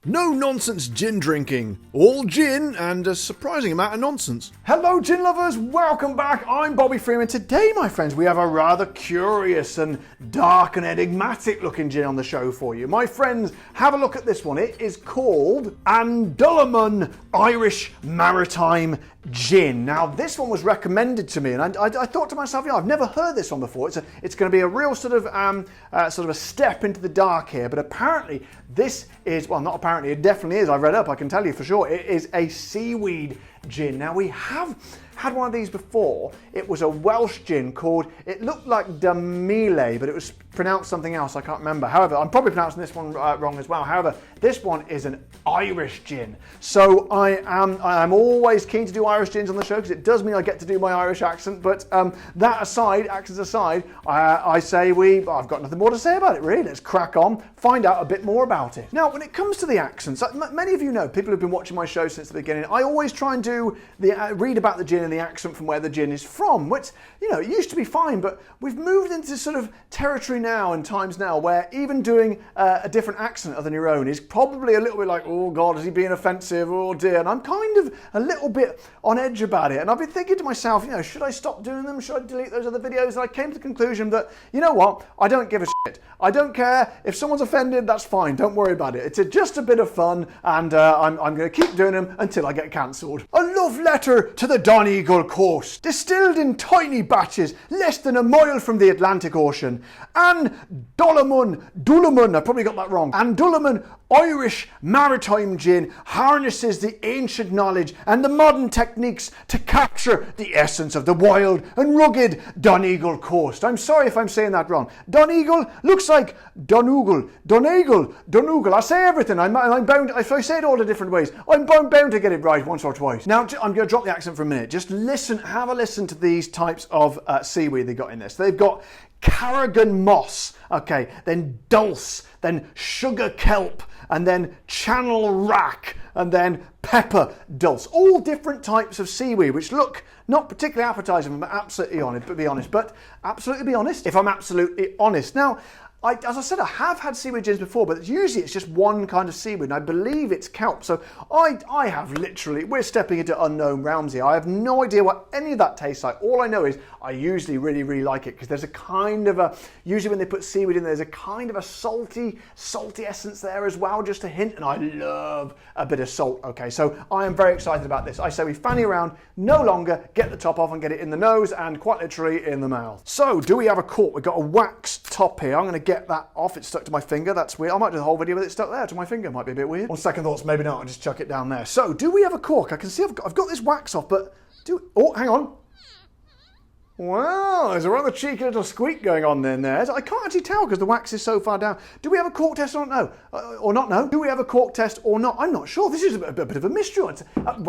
No nonsense gin drinking. All gin and a surprising amount of nonsense. Hello gin lovers, welcome back. I'm Bobby Freeman. Today, my friends, we have a rather curious and dark and enigmatic looking gin on the show for you. My friends, have a look at this one. It is called An Dulaman Irish Maritime Gin. Now, this one was recommended to me, and I thought to myself, yeah, I've never heard this one before. It's going to be a real sort of a step into the dark here. But apparently, this is, well, not apparently, it definitely is. I've read up. I can tell you for sure. It is a Seaweed gin. Now, we have had one of these before. It was a Welsh gin called, it looked like Damile, but it was pronounced something else. I can't remember. However, I'm probably pronouncing this one wrong as well. However, this one is an Irish gin. So I am always keen to do Irish gins on the show because it does mean I get to do my Irish accent. But that aside, accents aside, I say I've got nothing more to say about it really. Let's crack on, find out a bit more about it. Now, when it comes to the accents, many of you know, people who've been watching my show since the beginning, I always try and do read about the gin and the accent from where the gin is from, which, you know, it used to be fine, but we've moved into sort of territory now and times now where even doing a different accent other than your own is probably a little bit like, oh God, is he being offensive? Oh dear. And I'm kind of a little bit on edge about it. And I've been thinking to myself, you know, should I stop doing them? Should I delete those other videos? And I came to the conclusion that, you know what? I don't give a shit. I don't care. If someone's offended, that's fine. Don't worry about it. It's just a bit of fun, and I'm going to keep doing them until I get cancelled. A love letter to the Donegal coast, distilled in tiny batches, less than a mile from the Atlantic Ocean. An Dulaman, I probably got that wrong. An Dulaman Irish Maritime Gin harnesses the ancient knowledge and the modern techniques to capture the essence of the wild and rugged Donegal coast. I'm sorry if I'm saying that wrong. Donegal looks like Donegal. I say everything. I'm bound, if I say it all the different ways, I'm bound to get it right once or twice. Now, I'm going to drop the accent for a minute. Just listen, have a listen to these types of seaweed they got in this. They've got Carrigan moss, okay, then dulse, then sugar kelp, and then channel rack, and then pepper dulse. All different types of seaweed, which look not particularly appetizing, if I'm absolutely honest. If I'm absolutely honest. Now, as I said, I have had seaweed gins before, but usually it's just one kind of seaweed, and I believe it's kelp. So I have literally, we're stepping into unknown realms here. I have no idea what any of that tastes like. All I know is I usually really, really like it because there's a kind of a, usually when they put seaweed in, there's a kind of a salty essence there as well, just a hint, and I love a bit of salt. Okay, so I am very excited about this. I say we fanny around no longer, get the top off and get it in the nose and quite literally in the mouth. So do we have a cork? We've got a wax top here. I'm going to get that off. It's stuck to my finger. That's weird. I might do the whole video with it stuck there to my finger. Might be a bit weird. On second thoughts, maybe not. I'll just chuck it down there. So, do we have a cork? I can see I've got this wax off, but oh, hang on. Wow, there's a rather cheeky little squeak going on in there. I can't actually tell because the wax is so far down. Do we have a cork test or not? No? Or not? No? Do we have a cork test or not? I'm not sure. This is a bit of a mystery. Well,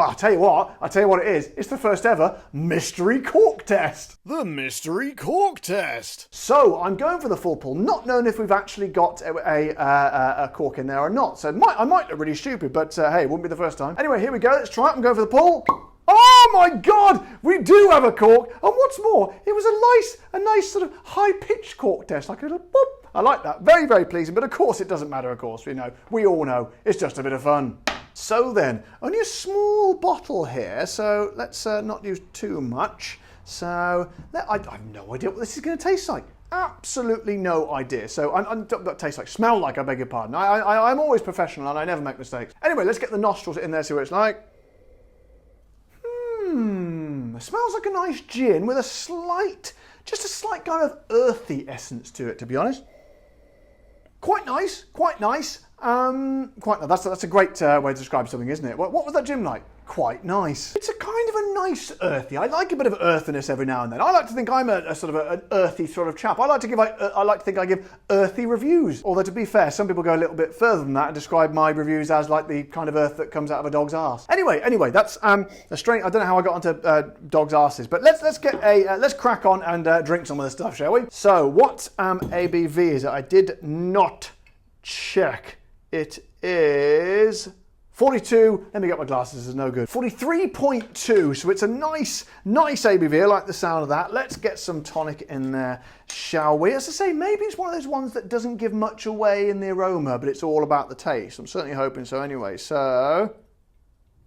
I'll tell you what it is. It's the first ever mystery cork test. The mystery cork test. So I'm going for the full pull, not knowing if we've actually got a cork in there or not. So I might look really stupid, but hey, it wouldn't be the first time. Anyway, here we go. Let's try it. I'm going for the pull. Oh my God, we do have a cork. And what's more, it was a nice sort of high-pitched cork test, like a little boop. I like that. Very, very pleasing. But of course, it doesn't matter, of course. We all know. It's just a bit of fun. So then, only a small bottle here, so let's not use too much. So, I have no idea what this is going to taste like. Absolutely no idea. So, what taste like? Smell like, I beg your pardon. I'm always professional and I never make mistakes. Anyway, let's get the nostrils in there, see what it's like. It smells like a nice gin with just a slight kind of earthy essence to it, to be honest. Quite nice. That's a great way to describe something, isn't it? What was that gin like? Quite nice. It's a kind of a nice earthy. I like a bit of earthiness every now and then. I like to think I'm a sort of an earthy sort of chap. I like to think I give earthy reviews. Although to be fair, some people go a little bit further than that and describe my reviews as like the kind of earth that comes out of a dog's arse. Anyway, that's a strange. I don't know how I got onto dogs' arses, but let's crack on and drink some of the stuff, shall we? So what ABV is it? I did not check. It is 42, let me get my glasses, is no good. 43.2, so it's a nice ABV. I like the sound of that. Let's get some tonic in there, shall we? As I say, maybe it's one of those ones that doesn't give much away in the aroma, but it's all about the taste. I'm certainly hoping so anyway. So,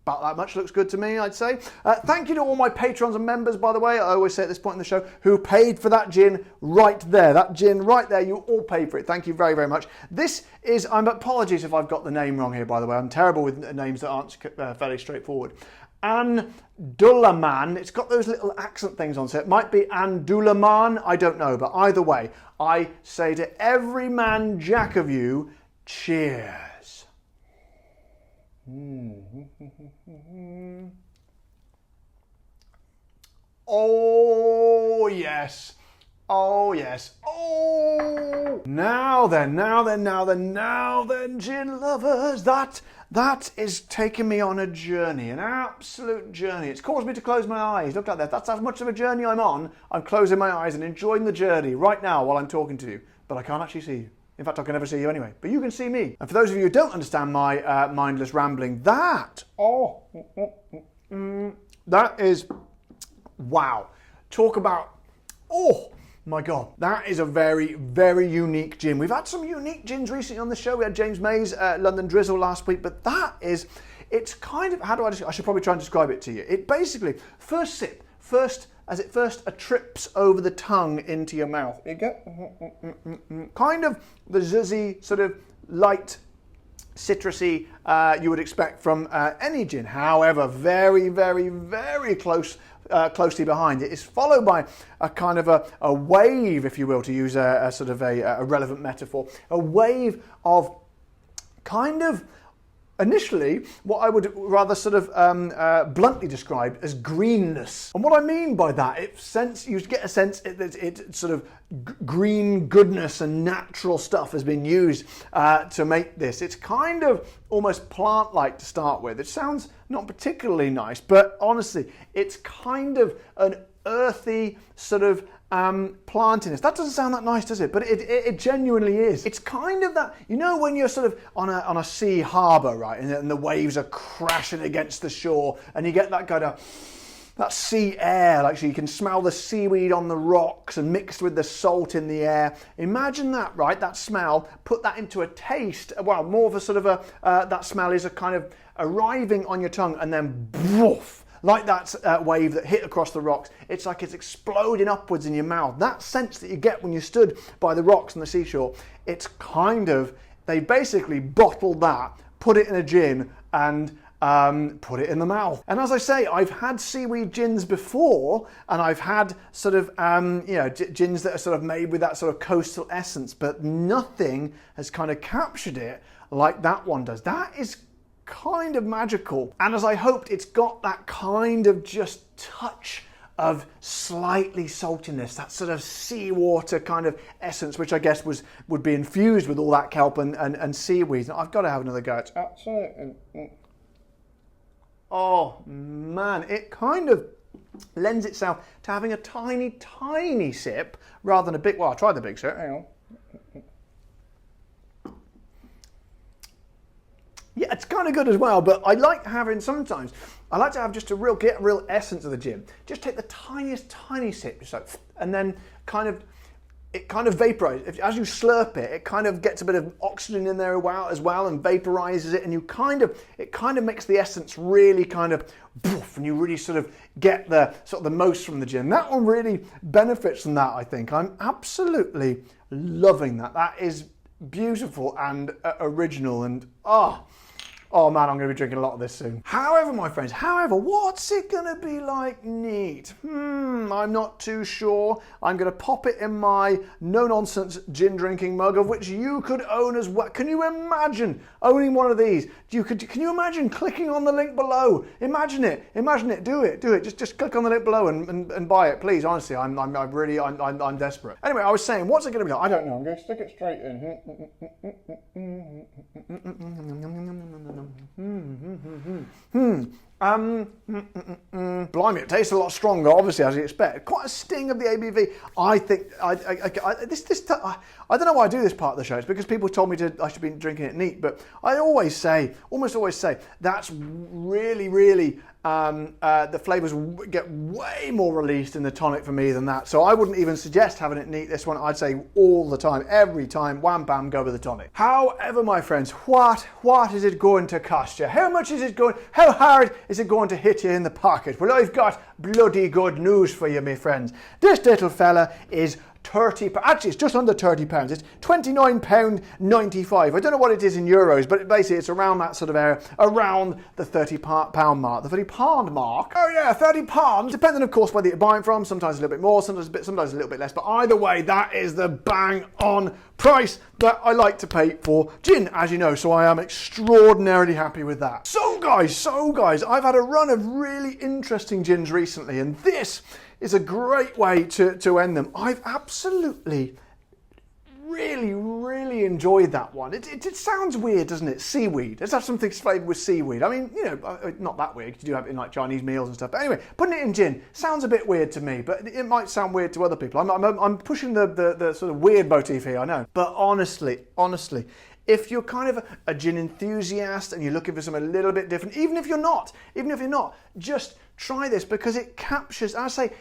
about that much looks good to me, I'd say. Thank you to all my patrons and members, by the way. I always say at this point in the show, who paid for that gin right there. That gin right there, you all paid for it. Thank you very, very much. This is, apologies if I've got the name wrong here, by the way. I'm terrible with names that aren't fairly straightforward. An Dulaman. It's got those little accent things on, so it might be An Dulaman. I don't know, but either way, I say to every man jack of you, cheers. Oh yes, oh yes, oh! Now then, gin lovers, that is taking me on a journey, an absolute journey. It's caused me to close my eyes. Look at that. That's how much of a journey I'm on. I'm closing my eyes and enjoying the journey right now while I'm talking to you, but I can't actually see you. In fact, I can never see you anyway, but you can see me. And for those of you who don't understand my mindless rambling, that is, wow. Talk about, oh my God, that is a very, very unique gin. We've had some unique gins recently on the show. We had James May's London Drizzle last week, but that is, it's kind of, how do I should probably try and describe it to you. It basically, first sip, as it first trips over the tongue into your mouth, you get kind of the zizzy, sort of light, citrusy you would expect from any gin. However, very, very, very closely behind it is followed by a kind of a wave, if you will, to use a sort of a relevant metaphor, a wave of kind of, initially, what I would rather sort of bluntly describe as greenness. And what I mean by that, you get a sense it's sort of green goodness and natural stuff has been used to make this. It's kind of almost plant-like to start with. It sounds not particularly nice, but honestly, it's kind of an earthy sort of plantiness. That doesn't sound that nice, does it? But it genuinely is. It's kind of that, you know, when you're sort of on a sea harbour, right, and the waves are crashing against the shore, and you get that kind of, that sea air, like, so you can smell the seaweed on the rocks and mixed with the salt in the air. Imagine that, right, that smell, put that into a taste, well, more of a sort of that smell is a kind of arriving on your tongue and then woof, like that wave that hit across the rocks. It's like it's exploding upwards in your mouth. That sense that you get when you stood by the rocks on the seashore, it's kind of, they basically bottled that, put it in a gin, and put it in the mouth. And as I say, I've had seaweed gins before, and I've had sort of, gins that are sort of made with that sort of coastal essence, but nothing has kind of captured it like that one does. That is kind of magical. And as I hoped, it's got that kind of just touch of slightly saltiness, that sort of seawater kind of essence, which I guess would be infused with all that kelp and seaweed. I've got to have another go. It's absolutely, oh man, it kind of lends itself to having a tiny sip rather than a big, well, I'll try the big sip, hang on. Yeah, it's kind of good as well, but I like having sometimes, I like to have just get a real essence of the gin. Just take the tiny sip, just like, and then it kind of vaporizes. As you slurp it, it kind of gets a bit of oxygen in there as well and vaporizes it, and it kind of makes the essence really kind of poof, and you really sort of get the most from the gin. That one really benefits from that, I think. I'm absolutely loving that. That is beautiful and original, and oh man, I'm going to be drinking a lot of this soon. However, my friends, what's it going to be like neat? I'm not too sure. I'm going to pop it in my no-nonsense gin drinking mug, of which you could own as well. Can you imagine owning one of these? Can you imagine clicking on the link below? Imagine it, do it. Just click on the link below and buy it, please. Honestly, I'm desperate. Anyway, I was saying, what's it going to be like? I don't know. I'm going to stick it straight in. blimey, it tastes a lot stronger, obviously, as you expect. Quite a sting of the ABV. I think, I don't know why I do this part of the show. It's because people told me I should be drinking it neat, but I almost always say, that's really, really, the flavours get way more released in the tonic for me than that. So I wouldn't even suggest having it neat, this one. I'd say all the time, every time, wham bam, go with the tonic. However, my friends, what is it going to cost you? How hard is it going to hit you in the pocket? Well, I've got bloody good news for you, my friends. This little fella is actually it's just under £30. It's £29.95. I don't know what it is in euros, but basically it's around that sort of area, around the £30 mark, the £30 mark. Oh yeah, £30, depending of course whether you're buying from, sometimes a little bit more, sometimes a little bit less, but either way, that is the bang on price that I like to pay for gin, as you know, so I am extraordinarily happy with that. So guys, I've had a run of really interesting gins recently, and this is a great way to end them. I've absolutely, really enjoyed that one. It sounds weird, doesn't it? Seaweed. Let's have something flavoured with seaweed. I mean, you know, not that weird, because you do have it in like Chinese meals and stuff. But anyway, putting it in gin sounds a bit weird to me, but it might sound weird to other people. I'm pushing the sort of weird motif here, I know. But honestly, if you're kind of a gin enthusiast and you're looking for something a little bit different, even if you're not, just try this, because it captures,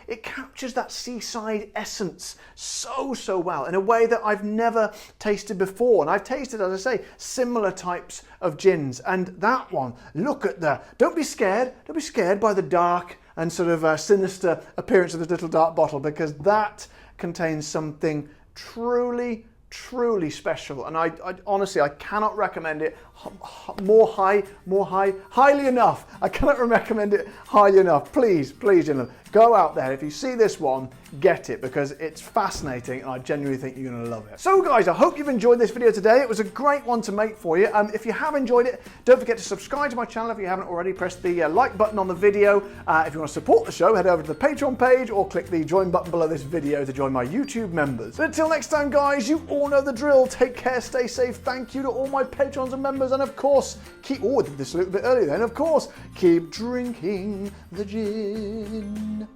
it captures that seaside essence so well in a way that I've never tasted before. And I've tasted, as I say, similar types of gins, and that one, don't be scared by the dark and sort of sinister appearance of this little dark bottle, because that contains something truly special, and I honestly, I cannot recommend it highly enough. I cannot recommend it highly enough. Please, gentlemen, go out there. If you see this one, get it, because it's fascinating, and I genuinely think you're going to love it. So guys, I hope you've enjoyed this video today. It was a great one to make for you. If you have enjoyed it, don't forget to subscribe to my channel if you haven't already. Press the like button on the video. If you want to support the show, head over to the Patreon page or click the join button below this video to join my YouTube members. But until next time, guys, you all know the drill. Take care, stay safe. Thank you to all my patrons and members, and of course, I did this a little bit earlier then, of course, keep drinking the gin.